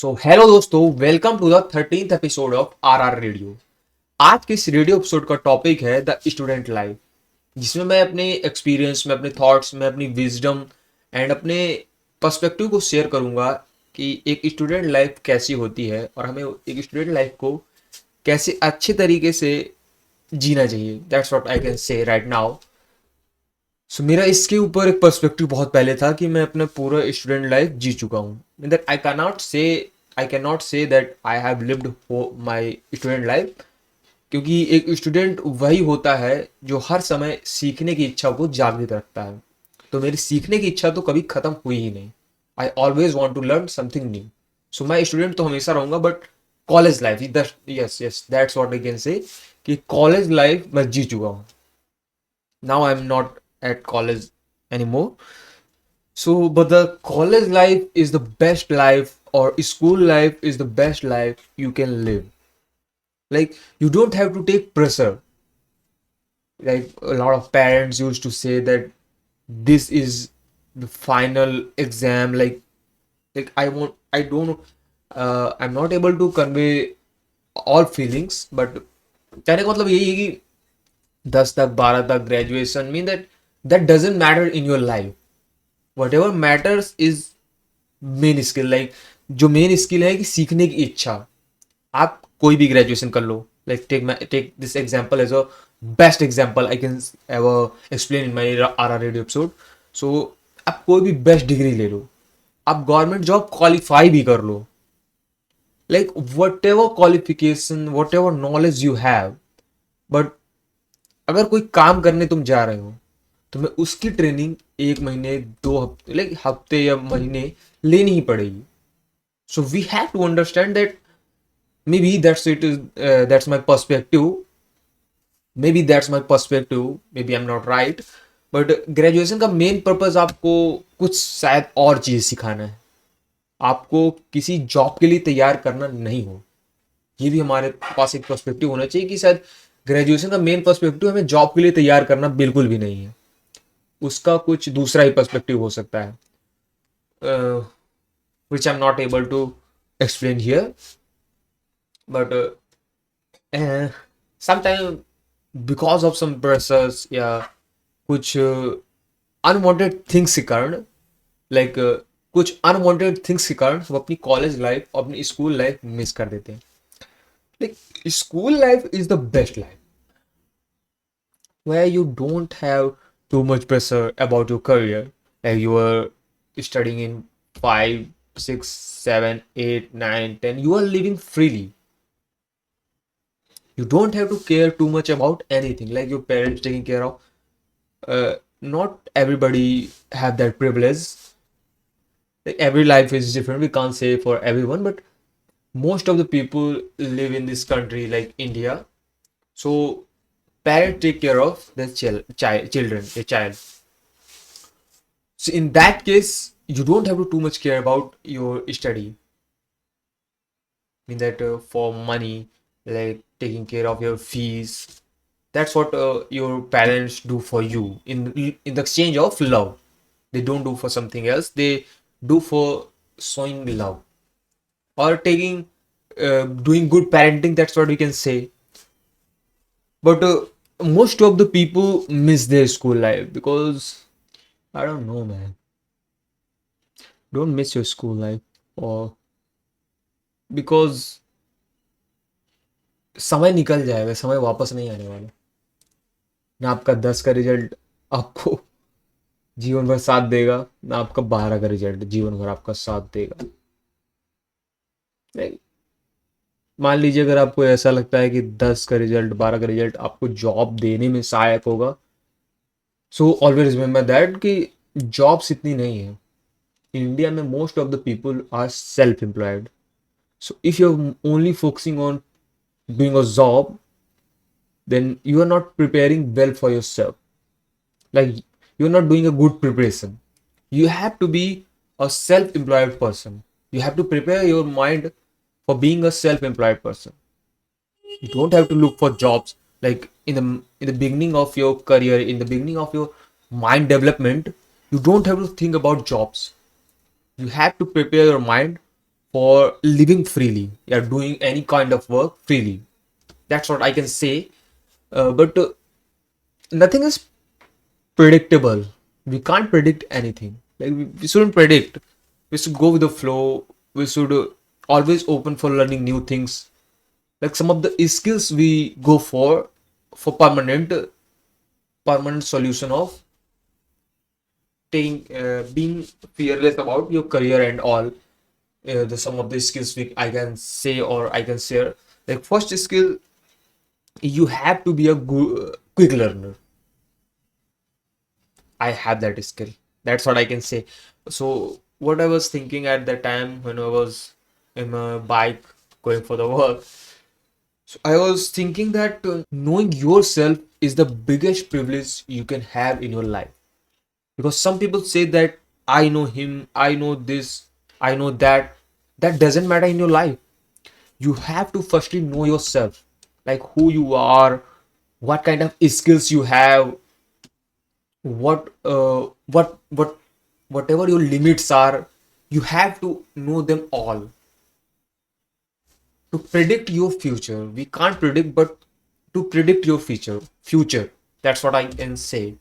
सो hello दोस्तों, welcome to the 13th episode of our radio. आज के इस रेडियो एपिसोड का टॉपिक है द स्टूडेंट लाइफ, जिसमें मैं अपने एक्सपीरियंस में, अपने थॉट्स में, अपनी विजडम एंड अपने पर्सपेक्टिव को शेयर करूंगा कि एक स्टूडेंट लाइफ कैसी होती है और हमें एक स्टूडेंट लाइफ को कैसे अच्छे तरीके से जीना चाहिए। That's what I can say right now. So मेरा इसके ऊपर एक पर्सपेक्टिव बहुत पहले था कि मैं अपना पूरा स्टूडेंट लाइफ जी चुका हूँ। That I can not say that I have lived my student life, क्योंकि एक स्टूडेंट वही होता है जो हर समय सीखने की इच्छा को जागृत रखता है। तो मेरी सीखने की इच्छा तो कभी खत्म हुई ही नहीं। I always want to learn something new. So मैं स्टूडेंट तो हमेशा रहूंगा, but college life, yes yes that's what I can say कि कॉलेज लाइफ मैं जी चुका हूँ। Now I'm not at college anymore. So, but the college life is the best life, or school life is the best life you can live. Like, you don't have to take pressure. Like, a lot of parents used to say that this is the final exam. I don't, I'm not able to convey all feelings, but कहने का मतलब यही है कि 10 तक 12 तक graduation mean that doesn't matter in your life. What ever matters is main skill. Like जो main skill है कि सीखने की इच्छा। आप कोई भी ग्रेजुएशन कर लो। Like take this example as a best example I can ever explain in my our radio episode. So आप कोई भी बेस्ट डिग्री ले लो, आप गवर्नमेंट जॉब क्वालिफाई भी कर लो। Like whatever qualification, whatever knowledge you have, but अगर कोई काम करने तुम जा रहे हो तो मैं उसकी ट्रेनिंग 1 महीने 2 हफ्ते, लाइक हफ्ते या महीने लेनी ही पड़ेगी। So we have to understand that maybe that's it is that's my perspective. Maybe that's my perspective, maybe I am not right, but graduation का मेन पर्पज आपको कुछ शायद और चीज़ सिखाना है, आपको किसी जॉब के लिए तैयार करना नहीं हो। ये भी हमारे पास एक पर्सपेक्टिव होना चाहिए कि शायद ग्रेजुएशन का मेन पर्सपेक्टिव हमें जॉब के लिए तैयार करना बिल्कुल भी नहीं है। उसका कुछ दूसरा ही पर्सपेक्टिव हो सकता है, which I am not able to explain here, but sometime because of some pressures या कुछ अनवांटेड थिंग्स के कारण, लाइक कुछ अनवांटेड थिंग्स के कारण वो अपनी कॉलेज लाइफ, अपनी स्कूल लाइफ मिस कर देते हैं। Like school life is the best life where you don't have too much pressure about your career. Like you are studying in 5, 6, 7, 8, 9, 10. You are living freely. You don't have to care too much about anything. Like your parents taking care of. Not everybody have that privilege. Like every life is different. We can't say for everyone, but most of the people live in this country, like India. So parents take care of their children, a child. So in that case, you don't have to too much care about your study. I mean that for money, like taking care of your fees, that's what your parents do for you in the exchange of love. They don't do for something else. They do for showing love or taking doing good parenting. That's what we can say. But most of the people miss their school life because I don't know, man. Don't miss your school life, or because समय निकल जाएगा, समय वापस नहीं आने वाला। ना आपका 10 का रिजल्ट आपको जीवन भर साथ देगा, ना आपका 12 का रिजल्ट जीवन भर आपका साथ देगा। नहीं, मान लीजिए अगर आपको ऐसा लगता है कि 10 का रिजल्ट, 12 का रिजल्ट आपको जॉब देने में सहायक होगा, सो ऑलवेज रिमेंबर दैट कि जॉब्स इतनी नहीं है इंडिया में। Most of the people are self employed. So if you're only focusing on doing a job, then you are not preparing well for yourself. Like you're not doing a good preparation. You have to be a self-employed person. You have to prepare your mind for being a self-employed person. You don't have to look for jobs like in the beginning of your career, in the beginning of your mind development. You don't have to think about jobs. You have to prepare your mind for living freely. You're doing any kind of work freely. That's what I can say. But nothing is predictable. We can't predict anything. Like we shouldn't predict. We should go with the flow. We should always open for learning new things. Like some of the skills we go for permanent solution of being fearless about your career and all. The some of the skills I can say or I can share. Like first skill, you have to be a quick learner. I have that skill. That's what I can say. So what I was thinking at that time when I was in my bike going for the work, so I was thinking that knowing yourself is the biggest privilege you can have in your life. Because some people say that I know him, I know this, I know that. That doesn't matter in your life. You have to firstly know yourself, like who you are, what kind of skills you have, what whatever your limits are. You have to know them all to predict your future. We can't predict, but to predict your future. That's what I can say.